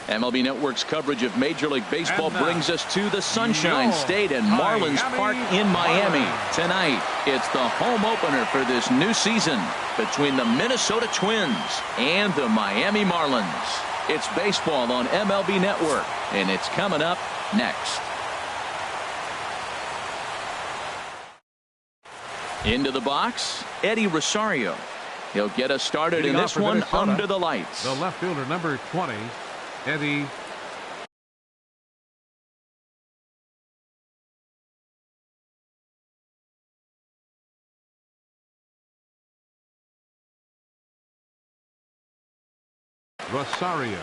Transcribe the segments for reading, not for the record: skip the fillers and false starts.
MLB Network's coverage of Major League Baseball brings us to the Sunshine State and Marlins Park in Miami. Tonight, it's the home opener for this new season between the Minnesota Twins and the Miami Marlins. It's baseball on MLB Network, and it's coming up next. Into the box, Eddie Rosario. He'll get us started in this one under the lights. The left fielder, number 20, Eddie Rosario.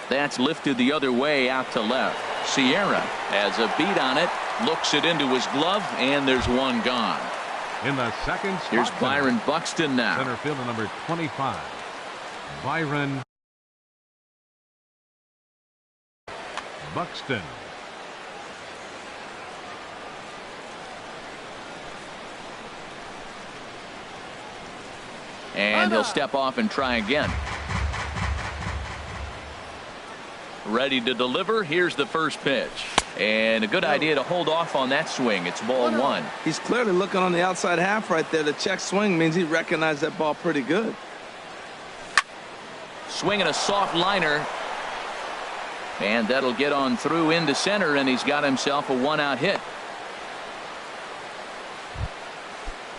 That's lifted the other way out to left. Sierra has a beat on it, looks it into his glove, and there's one gone. In the second spot, here's Byron Buxton now. Center fielder number 25, Byron Buxton. And he'll step off and try again. Ready to deliver. Here's the first pitch. And a good idea to hold off on that swing. It's ball one. He's clearly looking on the outside half right there. The check swing means he recognized that ball pretty good. Swinging a soft liner. And that'll get on through into center, and he's got himself a one-out hit.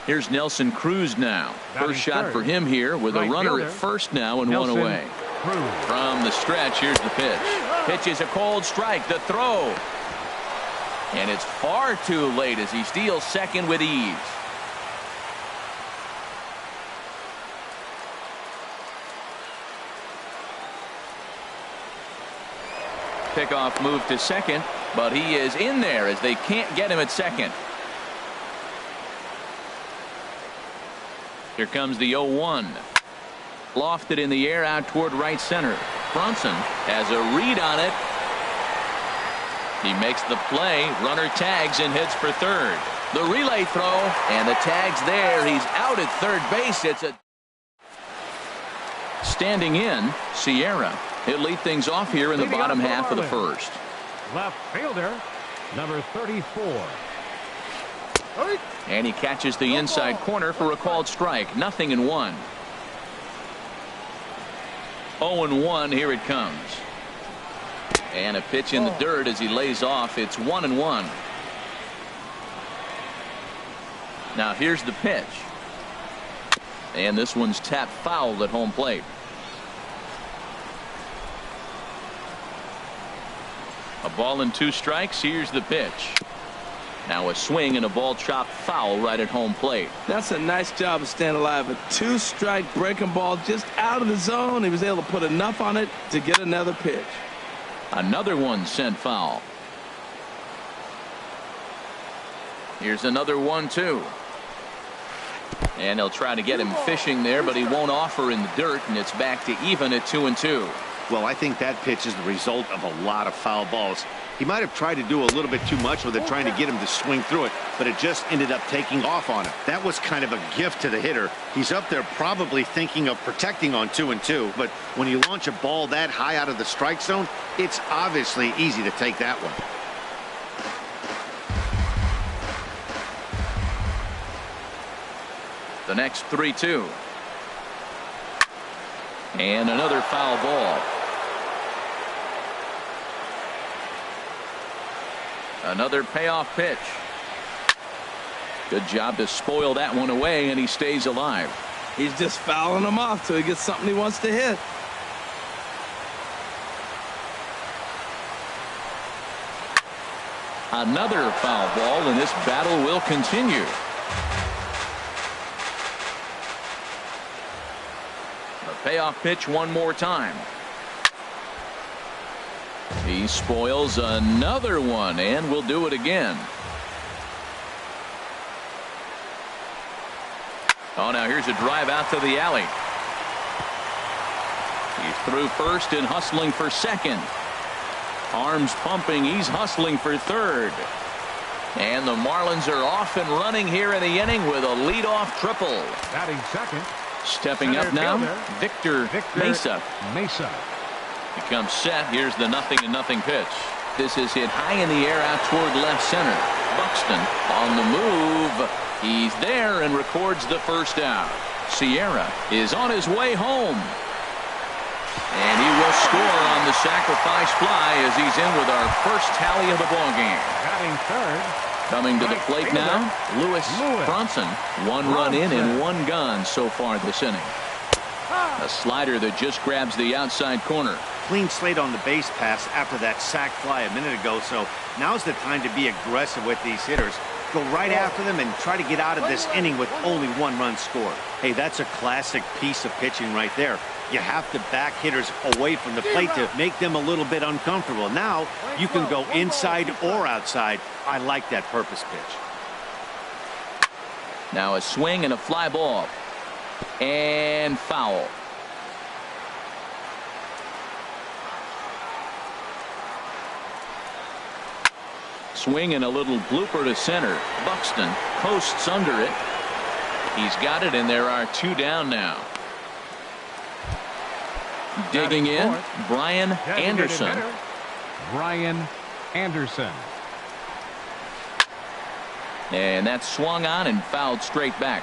Here's Nelson Cruz now. First shot for him here with a runner at first now and one away. From the stretch, here's the pitch. Pitch is a cold strike. The throw. And it's far too late as he steals second with ease. Pickoff move to second, but he is in there as they can't get him at second. Here comes the 0-1. Lofted in the air out toward right center. Brunson has a read on it. He makes the play. Runner tags and hits for third. The relay throw, and the tag's there. He's out at third base. It's a standing in Sierra. He'll lead things off here in the bottom half of the first. Left fielder, number 34. And he catches the inside corner for a called strike. 0-1. 0-1. Here it comes. And a pitch in the dirt as he lays off. It's 1-1. Now here's the pitch. And this one's tapped foul at home plate. A ball and 2 strikes. Here's the pitch. Now a swing and a ball chopped foul right at home plate. That's a nice job of staying alive. A 2-strike breaking ball just out of the zone. He was able to put enough on it to get another pitch. Another one sent foul. Here's another 1-2. And he'll try to get him fishing there, but he won't offer in the dirt, and it's back to even at 2-2. Well, I think that pitch is the result of a lot of foul balls. He might have tried to do a little bit too much with it, trying to get him to swing through it, but it just ended up taking off on him. That was kind of a gift to the hitter. He's up there probably thinking of protecting on 2-2, but when you launch a ball that high out of the strike zone, it's obviously easy to take that one. The next 3-2. And another foul ball. Another payoff pitch. Good job to spoil that one away, and he stays alive. He's just fouling them off till he gets something he wants to hit. Another foul ball, and this battle will continue. The payoff pitch one more time. He spoils another one, and will do it again. Oh, now here's a drive out to the alley. He's through first and hustling for second. Arms pumping. He's hustling for third. And the Marlins are off and running here in the inning with a leadoff triple. Batting second. Stepping up now, Victor Mesa. He comes set. Here's the 0-0 pitch. This is hit high in the air out toward left center. Buxton on the move. He's there and records the first out. Sierra is on his way home. And he will score on the sacrifice fly as he's in with our first tally of the ballgame. Batting third. Coming to the plate now, Lewis Bronson. 1 run in and 1 gone so far this inning. A slider that just grabs the outside corner. Clean slate on the base pass after that sac fly a minute ago, so now's the time to be aggressive with these hitters. Go right after them and try to get out of this inning with only 1 run scored. Hey, that's a classic piece of pitching right there. You have to back hitters away from the plate to make them a little bit uncomfortable. Now you can go inside or outside. I like that purpose pitch. Now a swing and a fly ball. And foul. Swing and a little blooper to center. Buxton coasts under it. He's got it, and there are 2 down now. Digging in, Brian Anderson. And that's swung on and fouled straight back.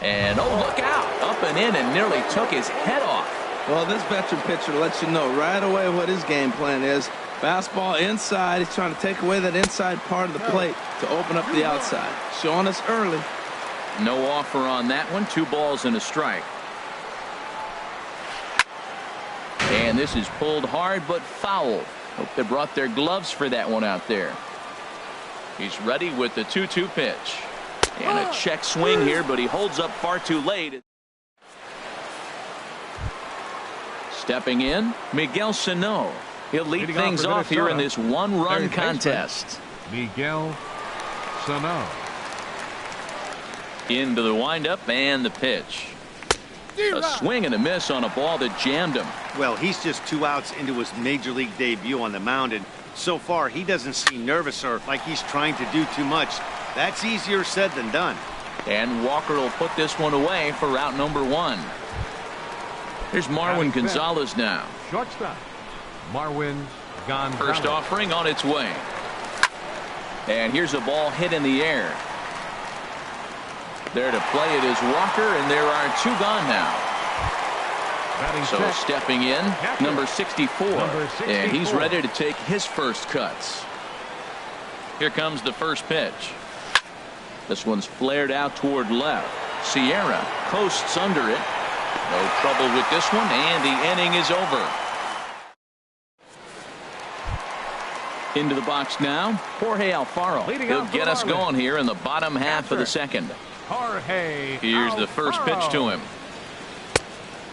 And oh, look out! Up and in and nearly took his head off. Well, this veteran pitcher lets you know right away what his game plan is. Fastball inside. He's trying to take away that inside part of the plate to open up the outside. Showing us early. No offer on that one. 2 balls and a strike. And this is pulled hard but foul. Hope they brought their gloves for that one out there. He's ready with the 2-2 pitch. And a check swing here, but he holds up far too late. Stepping in, Miguel Sano. He'll lead things off here in this 1-run contest. Miguel Sano. Into the windup and the pitch. A swing and a miss on a ball that jammed him. Well, he's just 2 outs into his major league debut on the mound, and so far he doesn't seem nervous or like he's trying to do too much. That's easier said than done. And Walker will put this one away for out number 1. Here's Marwin Gonzalez now. Shortstop. Marwin Gonzalez. First offering on its way. And here's a ball hit in the air. There to play it is Walker, and there are 2 gone now. So stepping in, number 64. And he's ready to take his first cuts. Here comes the first pitch. This one's flared out toward left. Sierra coasts under it. No trouble with this one, and the inning is over. Into the box now, Jorge Alfaro. He'll get us going here in the bottom half of the second. Here's the first pitch to him.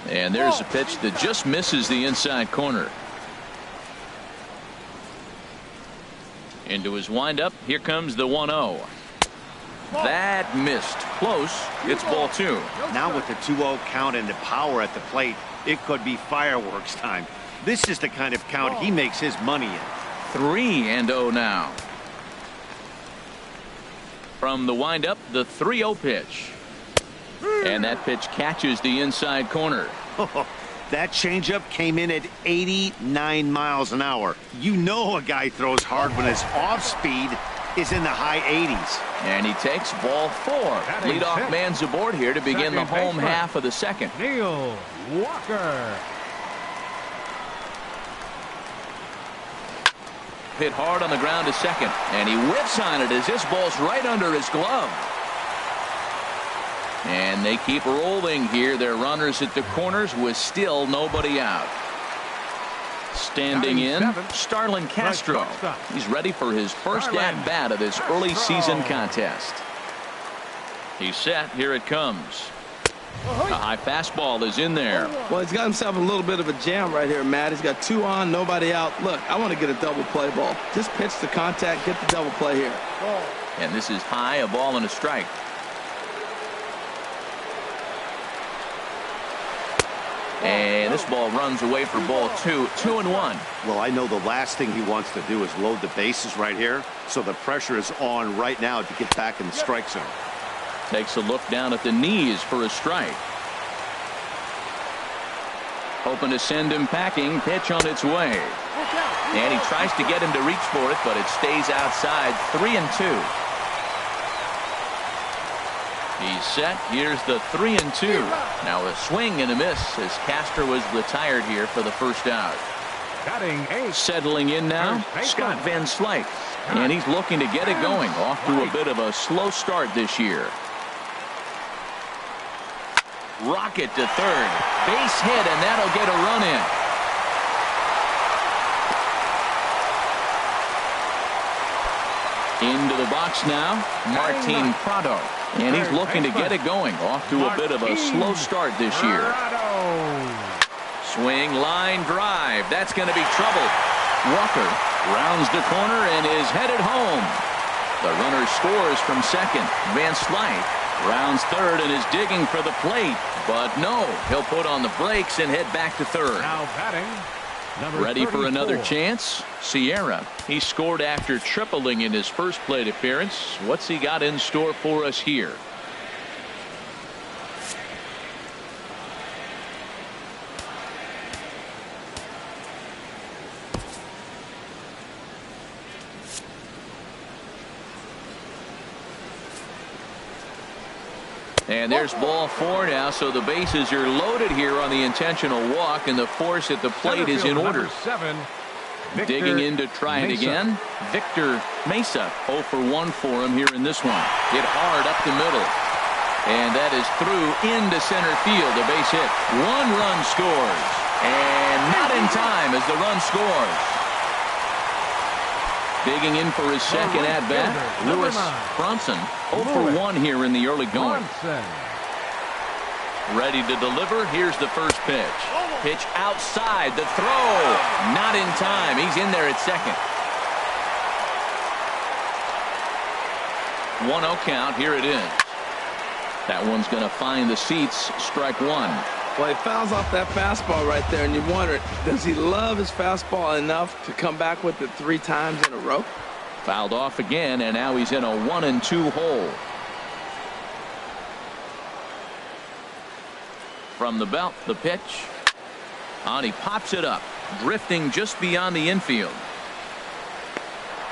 And there's a pitch that just misses the inside corner. Into his windup. Here comes the 1-0. That missed. Close. It's ball 2. Now with the 2-0 count and the power at the plate, it could be fireworks time. This is the kind of count he makes his money in. 3-0 now. From the windup, the 3-0 pitch. And that pitch catches the inside corner. That changeup came in at 89 miles an hour. You know a guy throws hard when his off speed is in the high 80s. And he takes ball 4. Leadoff man's aboard here to begin the home half of the second. Neil Walker. Hit hard on the ground to second, and he whiffs on it as this ball's right under his glove. And they keep rolling here. Their runners at the corners with still nobody out. Standing in, Starlin Castro. He's ready for his first at-bat of this early season contest. He's set. Here it comes. A high fastball is in there. Well, he's got himself a little bit of a jam right here, Matt. He's got 2 on, nobody out. Look, I want to get a double play ball. Just pitch the contact, get the double play here. And this is high, a ball and a strike. And this ball runs away for ball 2, 2-1. Well, I know the last thing he wants to do is load the bases right here, so the pressure is on right now to get back in the strike zone. Takes a look down at the knees for a strike. Hoping to send him packing. Pitch on its way. And he tries to get him to reach for it, but it stays outside. 3-2. He's set. Here's the 3-2. Now a swing and a miss as Castro was retired here for the first out. Batting 8. Settling in now, Scott Van Slyke. And he's looking to get it going. Off to a bit of a slow start this year. Rocket to third. Base hit, and that'll get a run in. Into the box now, Martin Prado. And he's looking to get it going. Off to a bit of a slow start this year. Swing, line, drive. That's going to be trouble. Walker rounds the corner and is headed home. The runner scores from second. Van Slyke rounds third and is digging for the plate. But no, he'll put on the brakes and head back to third. Now batting, number Ready 34. for another chance? Sierra. He scored after tripling in his first plate appearance. What's he got in store for us here? And there's ball 4 now, so the bases are loaded here on the intentional walk, and the force at the plate is in order. 7, Digging in to try it again. Victor Mesa, 0 for 1 for him here in this one. Hit hard up the middle. And that is through into center field. A base hit. 1 run scores. And not in time as the run scores. Digging in for his second at-bat, Lewis Bronson. 0 for 1 here in the early going. Ready to deliver. Here's the first pitch. Pitch outside. The throw. Not in time. He's in there at second. 1-0 count. Here it is. That one's going to find the seats. Strike 1. Well, he fouls off that fastball right there, and you wonder, does he love his fastball enough to come back with it 3 times in a row? Fouled off again, and now he's in a 1-2 hole. From the belt, the pitch. And he pops it up, drifting just beyond the infield.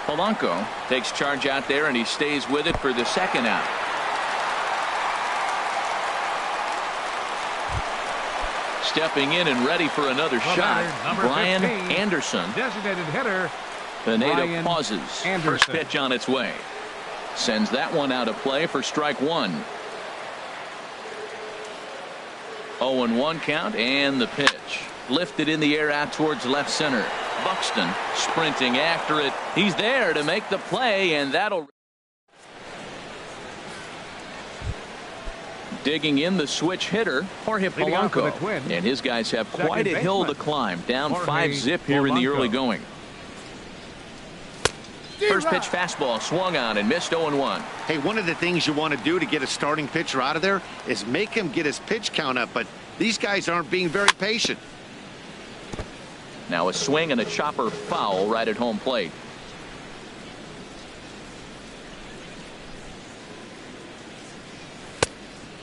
Polanco takes charge out there, and he stays with it for the second out. Stepping in and ready for another shot, Brian 15, Anderson. Designated hitter. Pineda pauses. Anderson. First pitch on its way. Sends that one out of play for strike 1. 0-1 count, and the pitch. Lifted in the air out towards left center. Buxton sprinting after it. He's there to make the play, and that'll... Digging in the switch hitter, Jorge Polanco. And his guys have quite a hill to climb. Down 5-zip here in the early going. First pitch fastball swung on and missed 0-1. Hey, one of the things you want to do to get a starting pitcher out of there is make him get his pitch count up, but these guys aren't being very patient. Now a swing and a chopper foul right at home plate.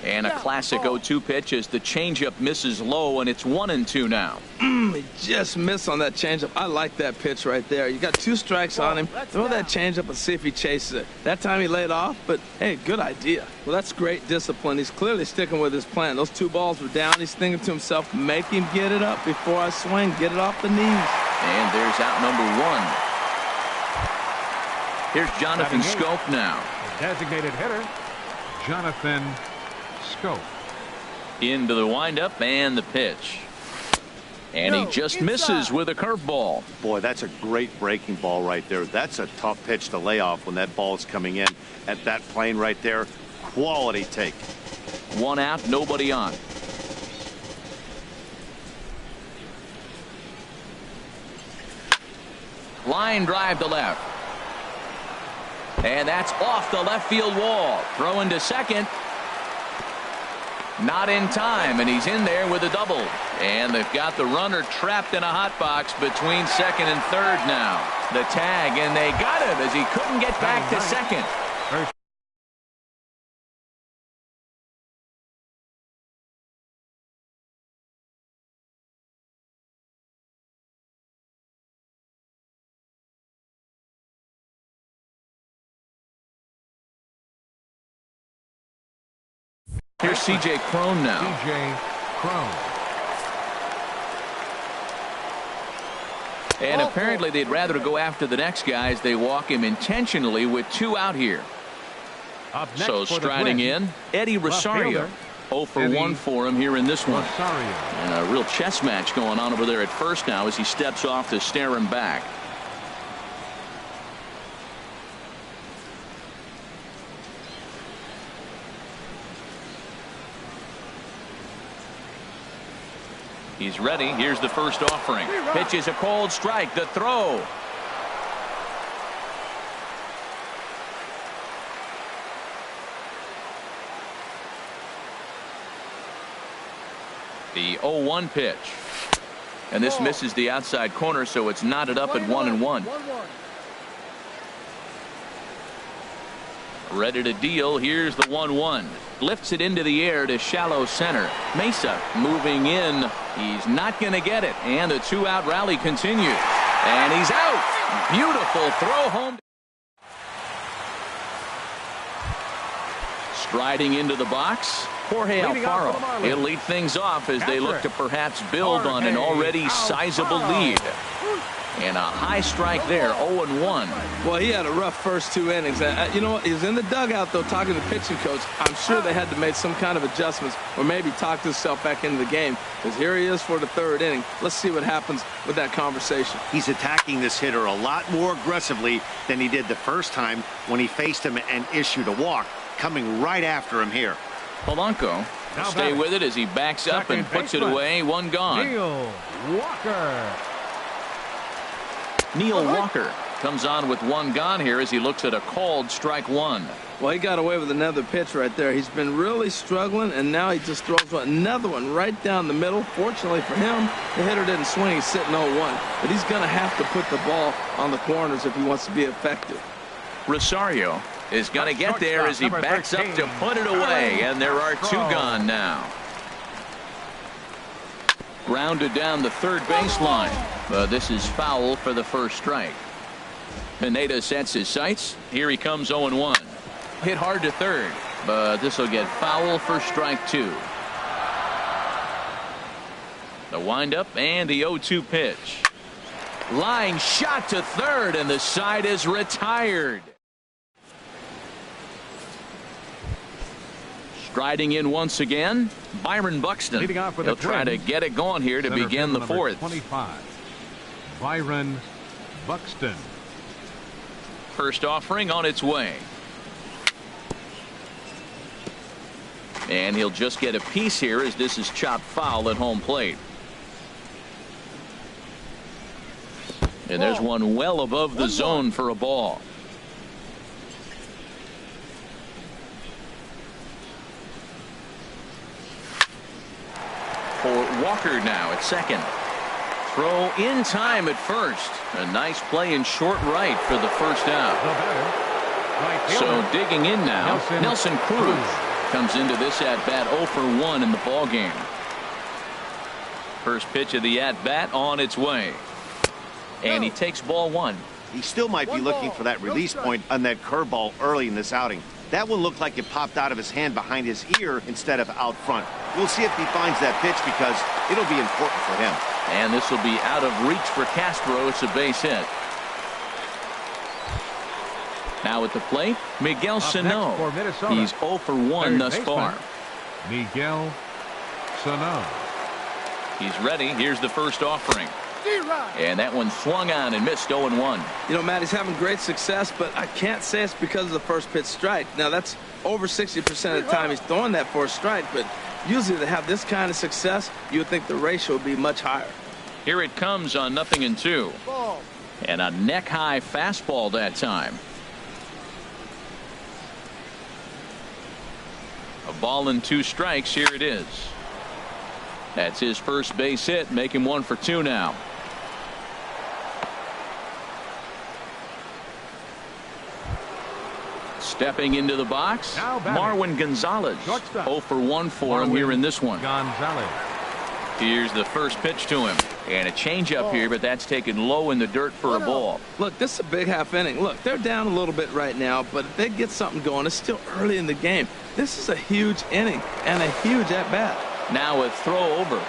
And a classic 0-2 pitch as the changeup misses low, and it's 1-2 now. He just missed on that changeup. I like that pitch right there. You got 2 strikes on him. Throw that changeup and see if he chases it. That time he laid off, but hey, good idea. Well, that's great discipline. He's clearly sticking with his plan. Those 2 balls were down. He's thinking to himself, make him get it up before I swing. Get it off the knees. And there's out number 1. Here's Jonathan Scope now. Designated hitter, Jonathan Scope. Into the windup and the pitch. And he just misses with a curveball. Boy, that's a great breaking ball right there. That's a tough pitch to lay off when that ball is coming in at that plane right there. Quality take. 1 out, nobody on. Line drive to left. And that's off the left field wall. Throw into second. Not in time, and he's in there with a double. And they've got the runner trapped in a hot box between second and third now. The tag, and they got him as he couldn't get back to second. Here's C.J. Crone now. C.J. Crone. And apparently they'd rather go after the next guy as they walk him intentionally with 2 out here. So striding in, Eddie Rosario. 0 for 1 for him here in this one. And a real chess match going on over there at first now as he steps off to stare him back. He's ready. Here's the first offering. Pitch is a cold strike. The throw. The 0-1 pitch. And this misses the outside corner, so it's knotted up at 1-1. Ready to deal. Here's the 1-1. Lifts it into the air to shallow center. Mesa moving in. He's not going to get it. And the 2-out rally continues. And he's out. Beautiful throw home. Striding into the box, Jorge Alfaro. He'll lead things off as they look to perhaps build on an already sizable lead. And a high strike there, 0-1. Well, he had a rough first 2 innings. You know what? He was in the dugout, though, talking to the pitching coach. I'm sure they had to make some kind of adjustments or maybe talk himself back into the game. Because here he is for the 3rd inning. Let's see what happens with that conversation. He's attacking this hitter a lot more aggressively than he did the first time when he faced him and issued a walk. Coming right after him here. Polanco will stay with it as he backs up and puts it away. 1 gone. Neil Walker comes on with 1 gone here as he looks at a called strike 1. Well, he got away with another pitch right there. He's been really struggling, and now he just throws another one right down the middle. Fortunately for him, the hitter didn't swing. He's sitting 0-1. But he's going to have to put the ball on the corners if he wants to be effective. Rosario is going to get there as he backs up to put it away, and there are 2 gone now. Grounded down the third baseline. This is foul for the first strike. Pineda sets his sights. Here he comes 0-1. Hit hard to third, but this will get foul for strike 2. The windup and the 0-2 pitch. Line shot to third, and the side is retired. Striding in once again, Byron Buxton. He'll try to get it going here to begin the 4th. 25. Byron Buxton. First offering on its way. And he'll just get a piece here as this is chopped foul at home plate. And there's one well above the zone for a ball. For Walker now at second. Throw in time at first. A nice play in short right for the first out. So digging in now, Nelson Cruz comes into this at-bat 0 for 1 in the ballgame. First pitch of the at-bat on its way. And he takes ball 1. He still might be looking for that release point on that curveball early in this outing. That one looked like it popped out of his hand behind his ear instead of out front. We'll see if he finds that pitch because it'll be important for him. And this will be out of reach for Castro. It's a base hit. Now at the plate, Miguel Sano. He's 0 for 1 thus far. Miguel Sano. He's ready. Here's the first offering. And that one swung on and missed 0-1. You know, Matt, he's having great success, but I can't say it's because of the first pitch strike. Now, that's over 60% of the time he's throwing that for a strike, but usually to have this kind of success, you would think the ratio would be much higher. Here it comes on 0-2. And a neck-high fastball that time. A Ball and 2 strikes. Here it is. That's his first base hit. Make him 1 for 2 now. Stepping into the box, Marwin Gonzalez. 0 for 1 for him here in this one. Gonzalez. Here's the first pitch to him. And a changeup here, but that's taken low in the dirt for a ball. Look, this is a big half inning. Look, they're down a little bit right now, but if they get something going, it's still early in the game. This is a huge inning and a huge at-bat. Now a throw over.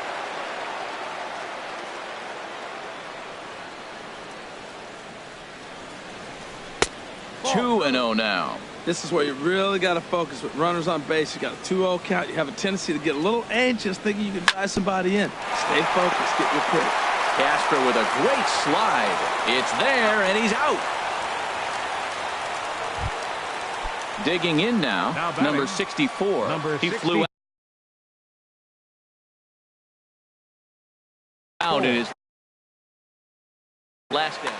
Ball. 2-0 now. This is where you really got to focus with runners on base. You got a 2-0 count. You have a tendency to get a little anxious thinking you can drive somebody in. Stay focused. Get your pitch. Castro with a great slide. It's there, and he's out. Digging in now number 64. He flew out in his last at bat.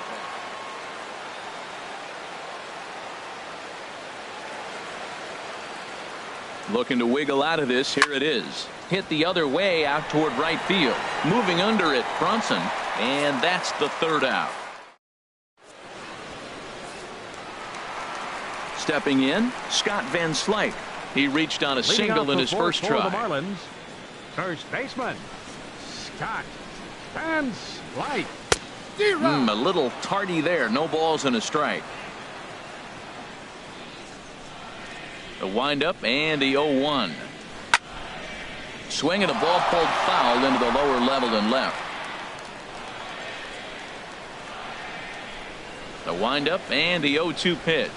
Looking to wiggle out of this. Here it is. Hit the other way out toward right field. Moving under it, Brunson. And that's the 3rd out. Stepping in, Scott Van Slyke. He reached on a single in his first try. The Marlins, first baseman, Scott Van Slyke. A little tardy there. No balls and a strike. The windup and the 0-1. Swing and a ball pulled foul into the lower level and left. The windup and the 0-2 pitch.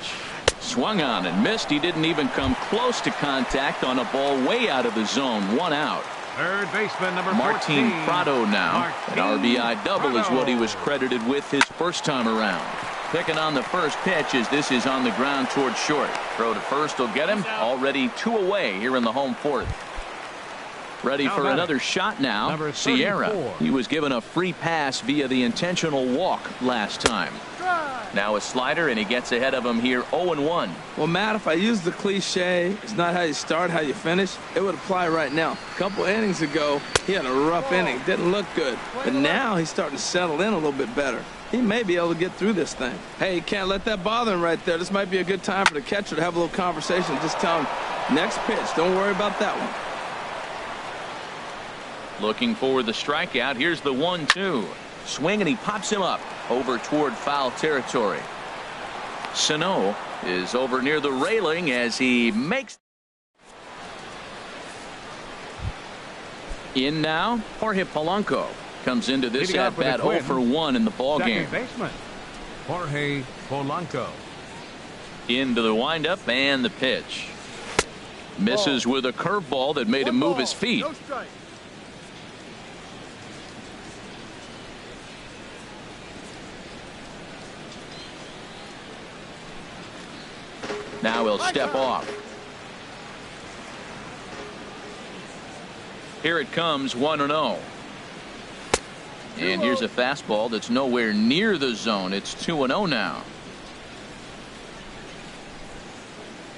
Swung on and missed. He didn't even come close to contact on a ball way out of the zone. 1 out. Third baseman number Martin 14. Prado now. An RBI double Prado. is what he was credited with his first time around. Picking on the first pitch as this is on the ground towards short. Throw to first will get him. Already 2 away here in the home 4th. Ready for another shot now. Sierra. He was given a free pass via the intentional walk last time. Now a slider, and he gets ahead of him here. 0-1. Well, Matt, if I use the cliche, it's not how you start, how you finish, it would apply right now. A couple innings ago, he had a rough inning. Didn't look good. But now he's starting to settle in a little bit better. He may be able to get through this thing. Hey, you can't let that bother him right there. This might be a good time for the catcher to have a little conversation. Just tell him, next pitch, don't worry about that one. Looking for the strikeout. Here's the 1-2. Swing, and he pops him up over toward foul territory. Sano is over near the railing as he makes. In now, Jorge Polanco comes into this at bat 0 for 1 in the ball game. Baseman, Jorge Polanco. Into the windup and the pitch. Misses with a curveball that made him move his feet. No strike. Now he'll step off. Here it comes, 1-0. And here's a fastball that's nowhere near the zone. It's 2-0 now.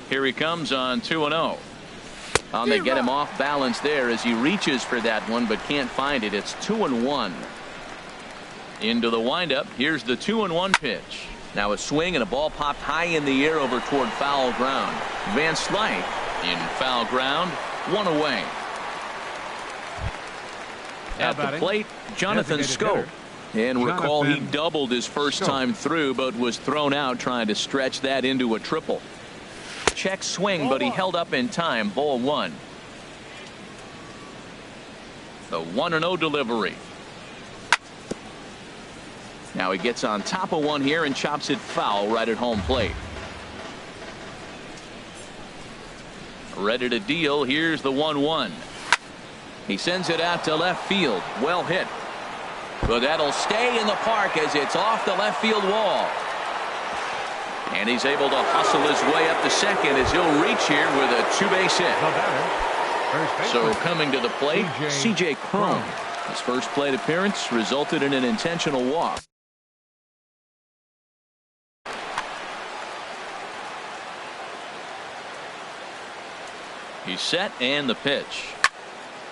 Here he comes on 2-0. They get him off balance there as he reaches for that one but can't find it. It's 2-1. Into the windup. Here's the 2-1 pitch. Now a swing and a ball popped high in the air over toward foul ground. Van Slyke in foul ground. 1 away. At the plate, Jonathan Scope. And recall he doubled his first time through but was thrown out trying to stretch that into a triple. Check swing, but he held up in time. Ball 1. The 1-0 delivery. Now he gets on top of one here and chops it foul right at home plate. Ready to deal. Here's the 1-1. He sends it out to left field. Well hit. But that'll stay in the park as it's off the left field wall. And he's able to hustle his way up to second as he'll reach here with a 2-base hit. So coming to the plate, C.J. Cron. His first plate appearance resulted in an intentional walk. He's set and the pitch.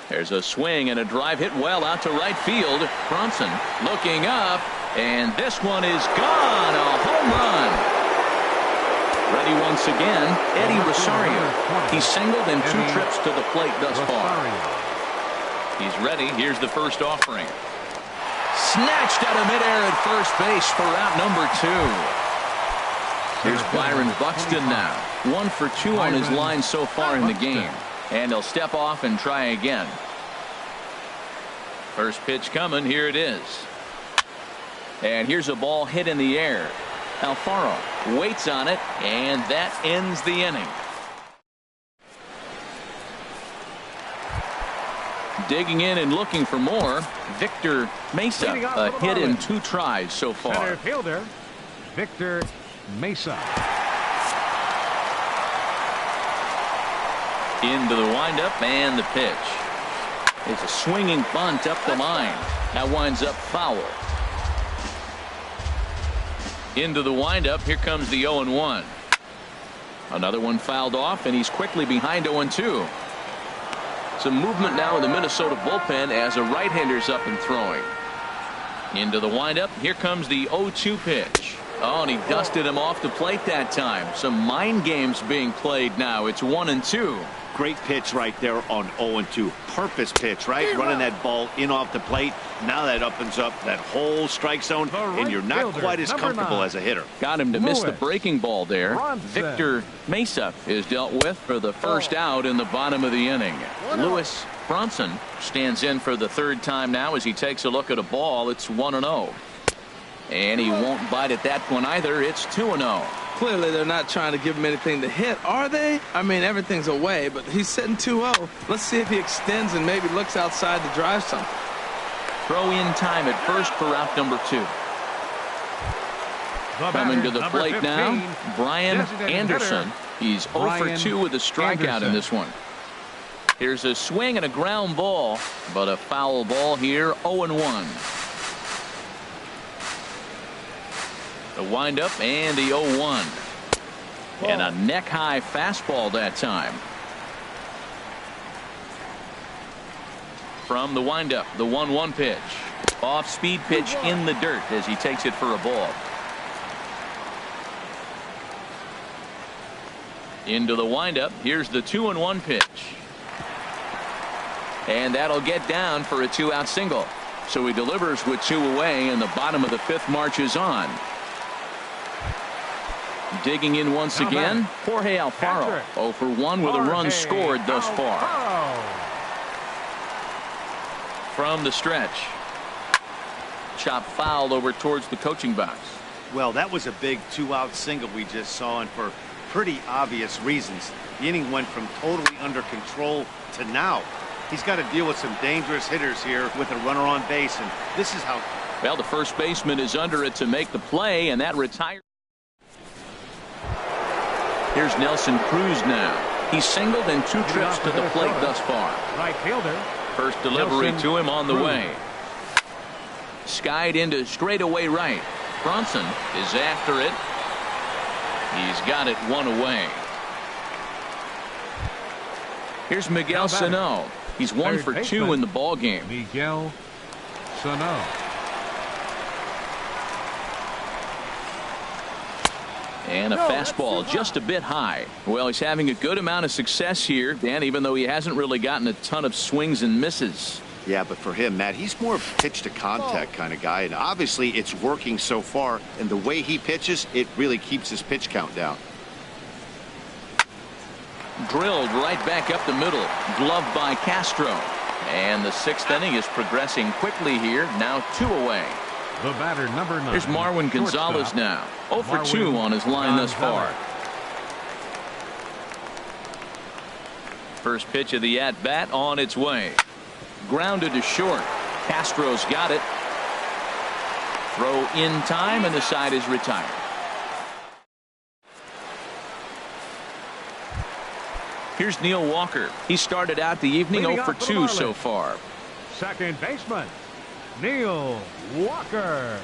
There's a swing and a drive hit well out to right field. Bronson looking up, and this one is gone. A home run. Ready once again, Eddie Rosario. He's singled in 2 trips to the plate thus far. He's ready. Here's the first offering. Snatched out of midair at first base for out number 2. Here's Byron Buxton now. 1 for 2 on his line so far in the game. And he'll step off and try again. First pitch coming. Here it is. And here's a ball hit in the air. Alfaro waits on it, and that ends the inning. Digging in and looking for more, Victor Mesa. A hit in 2 tries so far. Center fielder, Victor Mesa. Into the windup and the pitch. It's a swinging bunt up the line. That winds up foul. Into the windup. Here comes the 0-1. Another one fouled off, and he's quickly behind 0-2. Some movement now in the Minnesota bullpen as a right-hander's up and throwing. Into the windup. Here comes the 0-2 pitch. Oh, and he dusted him off the plate that time. Some mind games being played now. It's 1-2. Great pitch right there on 0-2. Purpose pitch, right? Running that ball in off the plate. Now that opens up that whole strike zone, and you're not quite as comfortable as a hitter. Got him to miss the breaking ball there. Victor Mesa is dealt with for the first out in the bottom of the inning. Lewis Bronson stands in for the 3rd time now as he takes a look at a ball. It's 1-0. And he won't bite at that one either. It's 2-0. Clearly, they're not trying to give him anything to hit, are they? I mean, everything's away, but he's sitting 2-0. Let's see if he extends and maybe looks outside to drive something. Throw in time at first for out number 2. Coming to the plate 15, now, Brian Anderson. He's 0 for 2 with a strikeout in this one. Here's a swing and a ground ball, but a foul ball here, 0-1. The windup and the 0-1. And a neck-high fastball that time. From the windup, the 1-1 pitch. Off-speed pitch in the dirt as he takes it for a ball. Into the windup. Here's the 2-1 pitch. And that'll get down for a 2-out single. So he delivers with 2 away, and the bottom of the 5th marches on. Digging in once again, Jorge Alfaro. 0 for 1 with a run scored thus far. From the stretch. Chop fouled over towards the coaching box. Well, that was a big 2-out single we just saw, and for pretty obvious reasons. The inning went from totally under control to now. He's got to deal with some dangerous hitters here with a runner on base, and this is how. Well, the first baseman is under it to make the play, and that retires. Here's Nelson Cruz now. He's singled in 2 trips to the plate thus far. Right fielder. First delivery to him on the way. Skied into straightaway right. Bronson is after it. He's got it 1 away. Here's Miguel Sano. He's 1 for 2 in the ball game. Miguel Sano. And a fastball just a bit high. Well, he's having a good amount of success here, Dan, even though he hasn't really gotten a ton of swings and misses. Yeah, but for him, Matt, he's more of a pitch to contact kind of guy, and obviously it's working so far, and the way he pitches, it really keeps his pitch count down. Drilled right back up the middle. Gloved by Castro. And the 6th inning is progressing quickly here. Now 2 away. The batter, number 9. Here's Marwin Gonzalez now. 0 for 2 on his line thus far. First pitch of the at-bat on its way. Grounded to short. Castro's got it. Throw in time, and the side is retired. Here's Neil Walker. He started out the evening 0 for 2 so far. Second baseman, Neil Walker.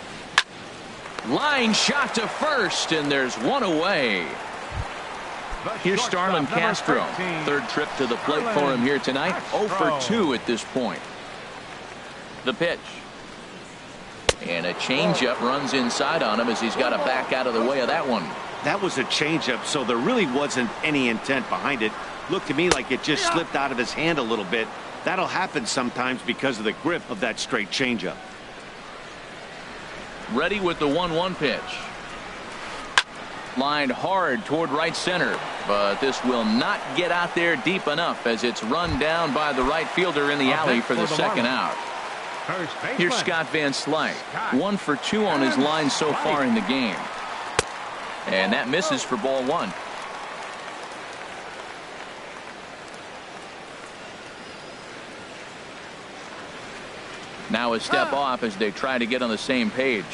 Line shot to first, and there's 1 away. Here's Starlin Castro. Third trip to the plate for him here tonight. 0 for 2 at this point. The pitch. And a changeup runs inside on him as he's got to back out of the way of that one. That was a changeup, so there really wasn't any intent behind it. Looked to me like it just slipped out of his hand a little bit. That'll happen sometimes because of the grip of that straight changeup. Ready with the 1-1 pitch. Lined hard toward right center, but this will not get out there deep enough as it's run down by the right fielder in the alley for the second out. Here's Scott Van Slyke. 1 for 2 on his line so far in the game. And that misses for ball 1. Now a step off as they try to get on the same page.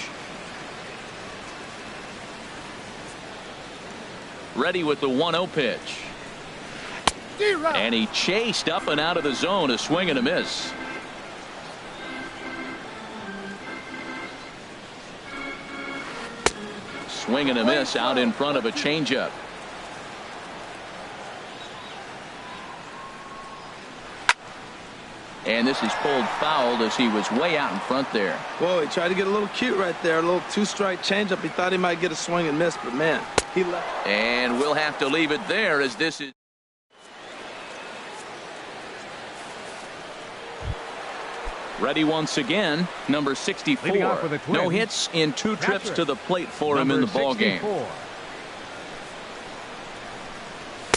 Ready with the 1-0 pitch. And he chased up and out of the zone, a swing and a miss. Swing and a miss out in front of a changeup. And this is pulled foul as he was way out in front there. Whoa, he tried to get a little cute right there. A little two-strike changeup. He thought he might get a swing and miss, but man, he left. And we'll have to leave it there as this is. Ready once again, number 64. No hits in 2 trips to the plate for him in the ballgame.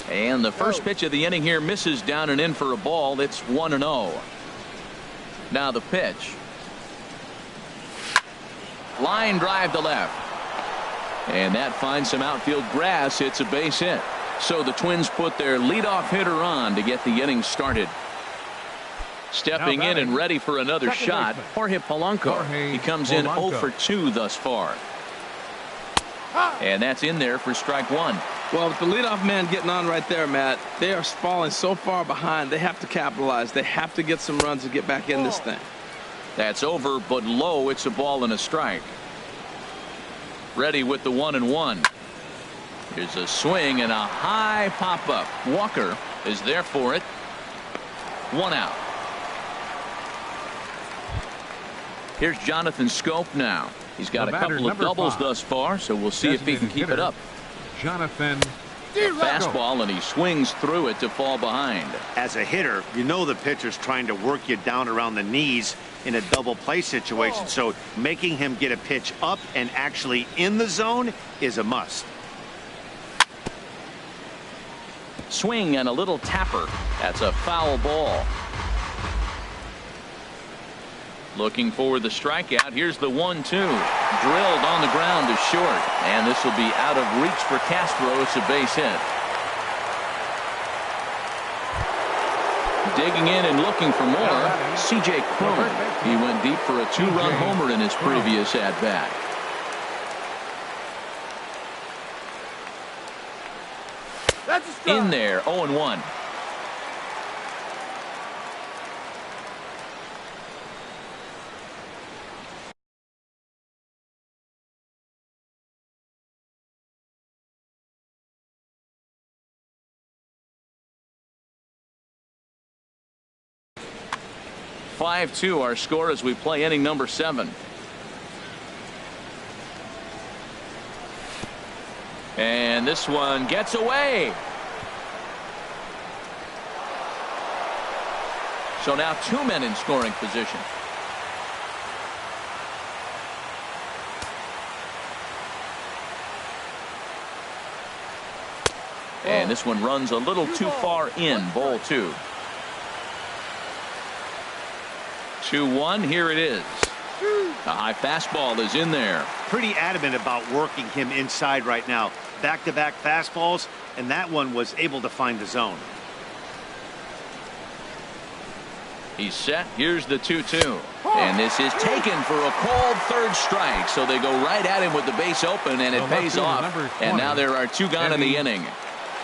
And the first pitch of the inning here misses down and in for a ball. It's 1-0. Now the pitch. Line drive to left. And that finds some outfield grass. It's a base hit. So the Twins put their leadoff hitter on to get the inning started. Stepping in and ready for another shot, Jorge Polanco. He comes in 0 for 2 thus far. And that's in there for strike 1. Well, with the leadoff man getting on right there, Matt, they are falling so far behind. They have to capitalize. They have to get some runs to get back in this thing. That's over, but low. It's a ball and a strike. Ready with the 1-1. Here's a swing and a high pop-up. Walker is there for it. 1 out. Here's Jonathan Scope now. He's got a couple of doubles thus far, so we'll see if he can keep it up. Jonathan. Fastball, and he swings through it to fall behind. As a hitter, you know the pitcher's trying to work you down around the knees in a double play situation, so making him get a pitch up and actually in the zone is a must. Swing and a little tapper. That's a foul ball. Looking for the strikeout. Here's the 1-2. Drilled on the ground to short. And this will be out of reach for Castro. It's a base hit. Digging in and looking for more, C.J. Cron. He went deep for a 2-run homer in his previous at-bat. In there, 0-1. (5-2) our score as we play inning number 7. And this one gets away. So now 2 men in scoring position. And this one runs a little too far in. Ball 2. 2-1. Here it is. The high fastball is in there. Pretty adamant about working him inside right now. Back-to-back fastballs, and that one was able to find the zone. He's set. Here's the 2-2. And this is taken for a called third strike. So they go right at him with the base open, and it pays off. And now there are 2 gone in the inning.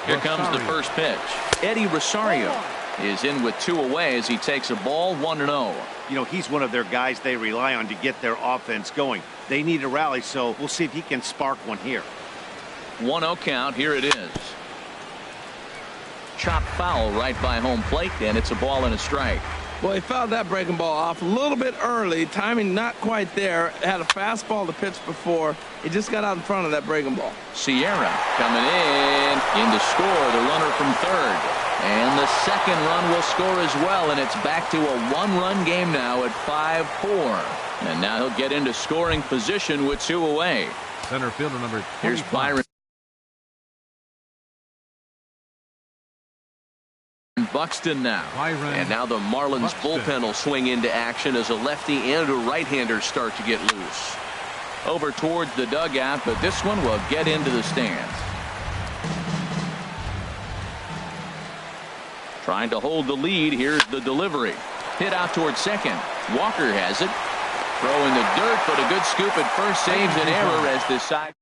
Here comes the first pitch. Eddie Rosario is in with 2 away as he takes a ball. 1-0. You know, he's one of their guys they rely on to get their offense going. They need a rally, so we'll see if he can spark one here. 1-0 count. Here it is. chopped foul right by home plate, and it's a ball and a strike. Well, he fouled that breaking ball off a little bit early. Timing not quite there. Had a fastball to pitch before. He just got out in front of that breaking ball. Sierra coming in to score, the runner from third. And the second run will score as well, and it's back to a one-run game now at 5-4. And now he'll get into scoring position with 2 away. Center fielder number 25. Here's Byron Buxton now. And now the Marlins bullpen will swing into action as a lefty and a right-hander start to get loose. Over towards the dugout, but this one will get into the stands. Trying to hold the lead. Here's the delivery. Hit out towards second. Walker has it. Throw in the dirt, but a good scoop at first saves an error as this side.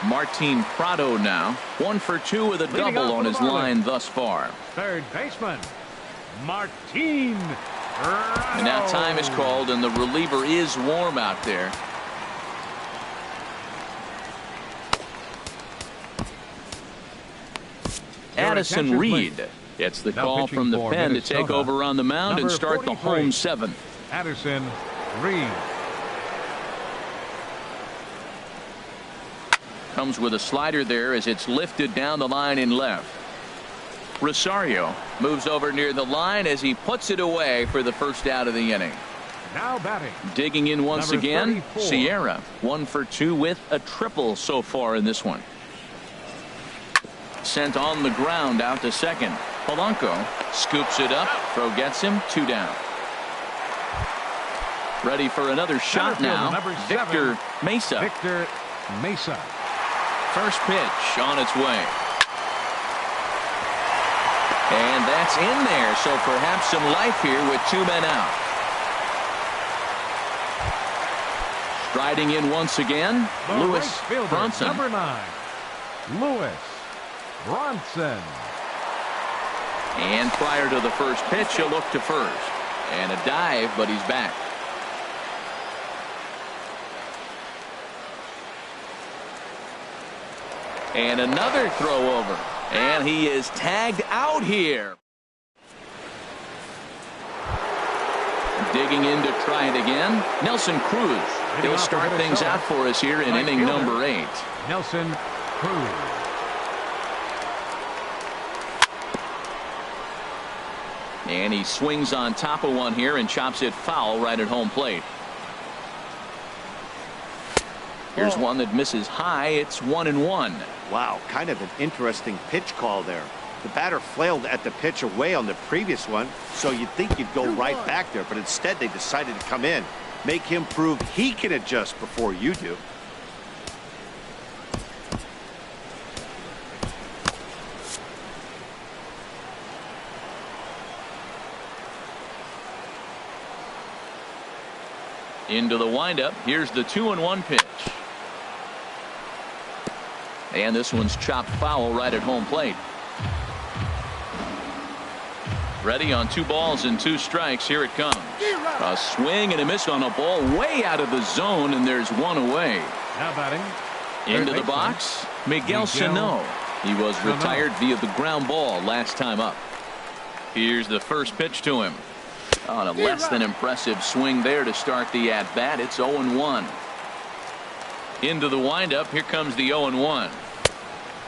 Martin Prado now 1 for 2 with a double on his line thus far. Third baseman Martin Prado. And now time is called, and the reliever is warm out there. Addison Reed gets the call from the pen to take over on the mound and start the home 7th. Addison Reed comes with a slider there as it's lifted down the line in left. Rosario moves over near the line as he puts it away for the first out of the inning. Now batting. Digging in once Number again, 34. Sierra 1 for 2 with a triple so far in this one. Sent on the ground out to second. Polanco scoops it up. Throw gets him. 2 down. Ready for another shot now. Victor Mesa. Victor Mesa. First pitch on its way. And that's in there, so perhaps some life here with 2 men out. Striding in once again, The Lewis right fielder, Bronson. number 9, Lewis Bronson. And prior to the first pitch, he'll look to first. And a dive, but he's back. And another throw over. And he is tagged out here. Digging in to try it again. Nelson Cruz. He'll start things out for us here in inning number 8. Nelson Cruz. And he swings on top of one here and chops it foul right at home plate. Here's one that misses high. It's 1-1. Wow, kind of an interesting pitch call there. The batter flailed at the pitch away on the previous one, so you'd think you'd go right back there, but instead they decided to come in, make him prove he can adjust before you do. Into the windup. Here's the 2-1 pitch. And this one's chopped foul right at home plate. Ready on 2 balls and 2 strikes. Here it comes. A swing and a miss on a ball way out of the zone, and there's 1 away. Now batting. Into the box, Miguel Sano. He was retired via the ground ball last time up. Here's the first pitch to him. On a less than impressive swing there to start the at-bat. It's 0-1. Into the windup. Here comes the 0-1.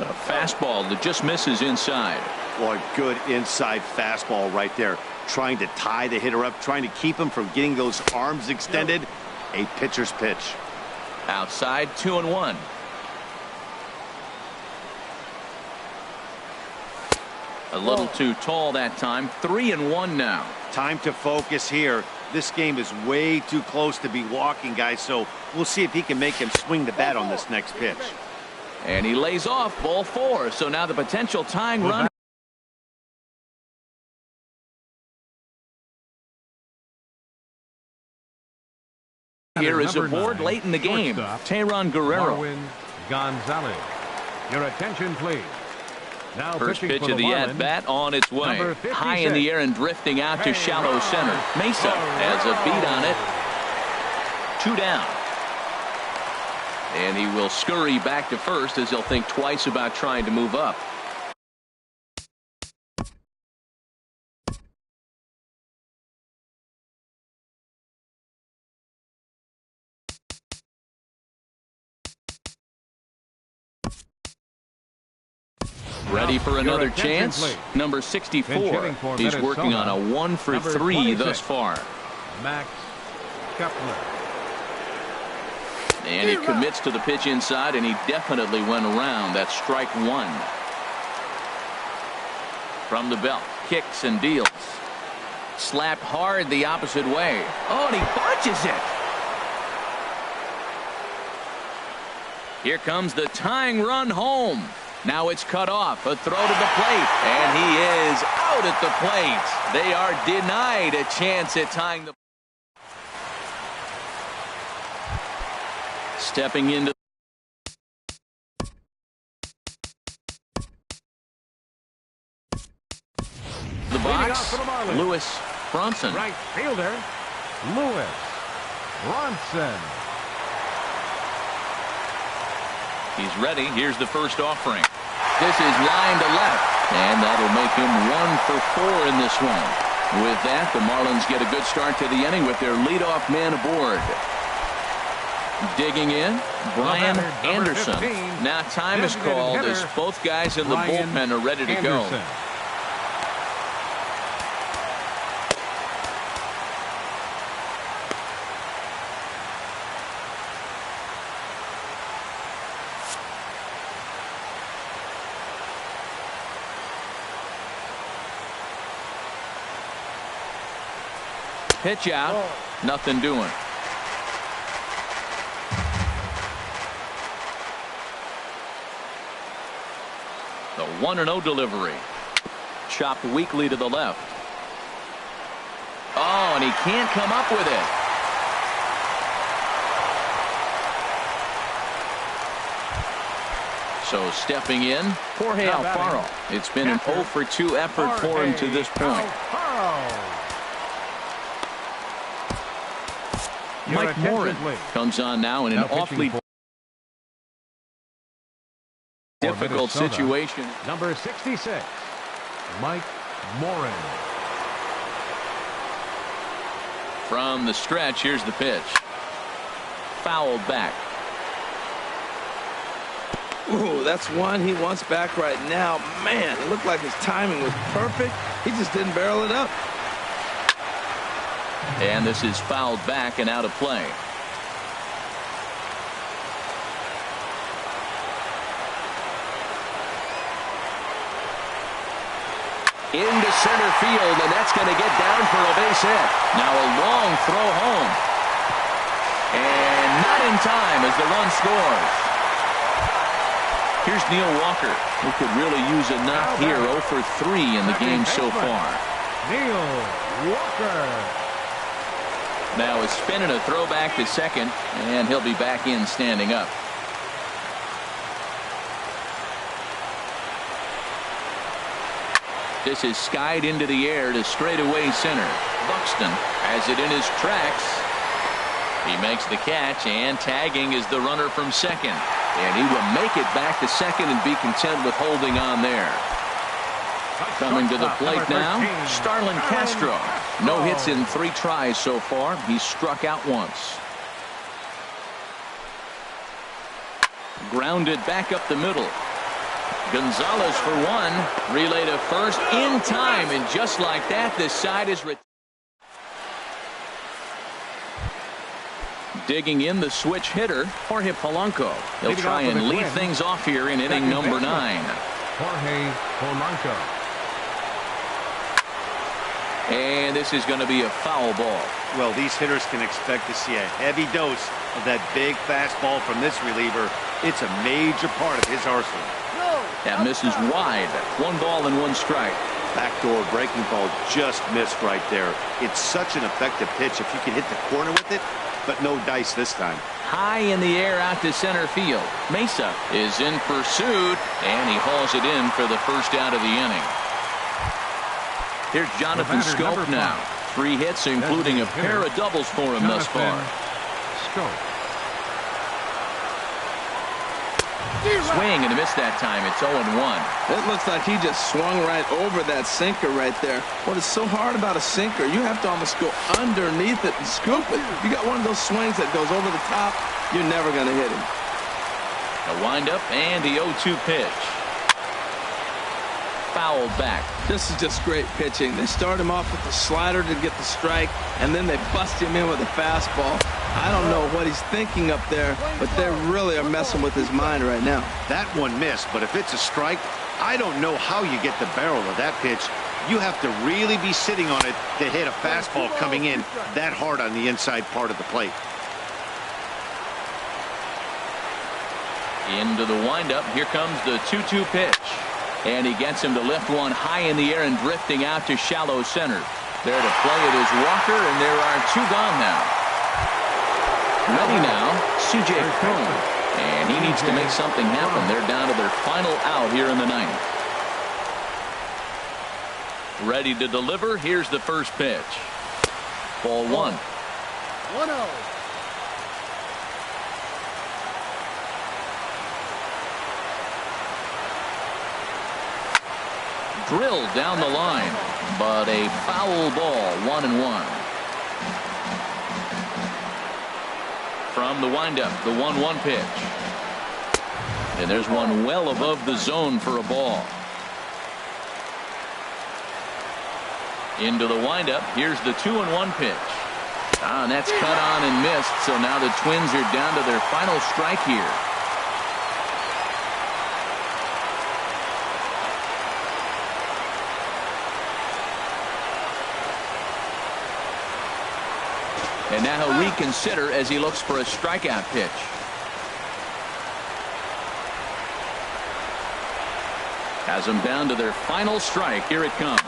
A fastball that just misses inside. Boy, good inside fastball right there. Trying to tie the hitter up, trying to keep him from getting those arms extended. A pitcher's pitch. Outside, 2-1. A little too tall that time. 3-1 now. Time to focus here. This game is way too close to be walking, guys, so we'll see if he can make him swing the bat on this next pitch. And he lays off ball 4. So now the potential tying run. Here is aboard late in the game. Teheran Guerrero. Marwin Gonzalez. Your attention, please. Now First pitch of the at-bat on its way. High in the air and drifting out to shallow center. Mesa has a beat on it. 2 down. And he will scurry back to first as he'll think twice about trying to move up. Ready for another chance? Please. Number 64. He's working on a 1 for 3 thus far. Max Kepler. And he commits to the pitch inside, and he definitely went around. That's strike 1. From the belt, kicks and deals. Slapped hard the opposite way. Oh, and he botches it. Here comes the tying run home. Now it's cut off. A throw to the plate. And he is out at the plate. They are denied a chance at tying the. Stepping into the box, Lewis Bronson. Right fielder, Lewis Bronson. He's ready. Here's the first offering. This is line to left, and that'll make him 1 for 4 in this one. With that, the Marlins get a good start to the inning with their leadoff man aboard. Digging in, Brian Anderson. Now time is called as both guys in the bullpen are ready to go. Pitch out, nothing doing. The 1-0 delivery. Chopped weakly to the left. Oh, and he can't come up with it. So stepping in, Jorge Alfaro. It's been an 0 for 2 effort for him to this point. Mike Morin comes on now in an awfully difficult situation. Number 66, Mike Morin. From the stretch, here's the pitch. Fouled back. Ooh, that's one he wants back right now. Man, it looked like his timing was perfect. He just didn't barrel it up. And this is fouled back and out of play. Into center field, and that's going to get down for a base hit. Now a long throw home. And not in time as the run scores. Here's Neil Walker, who could really use a knock here. 0 for 3 in the game so far. Neil Walker. Now is spinning a throw back to second, and he'll be back in standing up. This is skied into the air to straightaway center. Buxton has it in his tracks. He makes the catch, and tagging is the runner from second. And he will make it back to second and be content with holding on there. Coming to the plate now, Starlin Castro. No hits in 3 tries so far. He's struck out once. Grounded back up the middle. Gonzalez for 1. Relay to first in time, and just like that, this side is digging in the switch hitter, Jorge Polanco. He'll try and lead things off here in inning number 9. Jorge Polanco. And this is going to be a foul ball. Well, these hitters can expect to see a heavy dose of that big fastball from this reliever. It's a major part of his arsenal. That misses wide. 1 ball and 1 strike. Backdoor breaking ball just missed right there. It's such an effective pitch if you can hit the corner with it, but no dice this time. High in the air out to center field. Mesa is in pursuit, and he hauls it in for the first out of the inning. Here's Jonathan Scope now. 3 hits, including a pair of doubles for him thus far. Scope. Swing and a miss that time. It's 0-1. It looks like he just swung right over that sinker right there. What is so hard about a sinker, you have to almost go underneath it and scoop it. You got one of those swings that goes over the top, you're never going to hit him. A windup and the 0-2 pitch. Foul back. This is just great pitching. They start him off with the slider to get the strike, and then they bust him in with a fastball. I don't know what he's thinking up there, but they really are messing with his mind right now. That one missed, but if it's a strike, I don't know how you get the barrel of that pitch. You have to really be sitting on it to hit a fastball coming in that hard on the inside part of the plate. Into the windup. Here comes the 2-2 pitch. And he gets him to lift one high in the air and drifting out to shallow center. There to play it is Walker, and there are 2 gone now. Ready now, C.J. Cron. And he needs to make something happen. They're down to their final out here in the 9th. Ready to deliver. Here's the first pitch. Ball 1. 1-0. Drilled down the line, but a foul ball, 1-1. From the windup, the 1-1 pitch. And there's one well above the zone for a ball. Into the windup, here's the 2-1 pitch. And that's cut on and missed, so now the Twins are down to their final strike here. And now he'll reconsider as he looks for a strikeout pitch. Has them down to their final strike. Here it comes.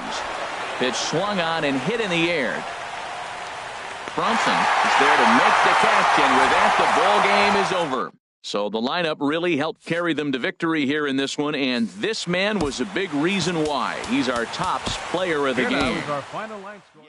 Pitch swung on and hit in the air. Bronson is there to make the catch, and with that, the ball game is over. So the lineup really helped carry them to victory here in this one, and this man was a big reason why. He's our tops player of the game. That was our final line score.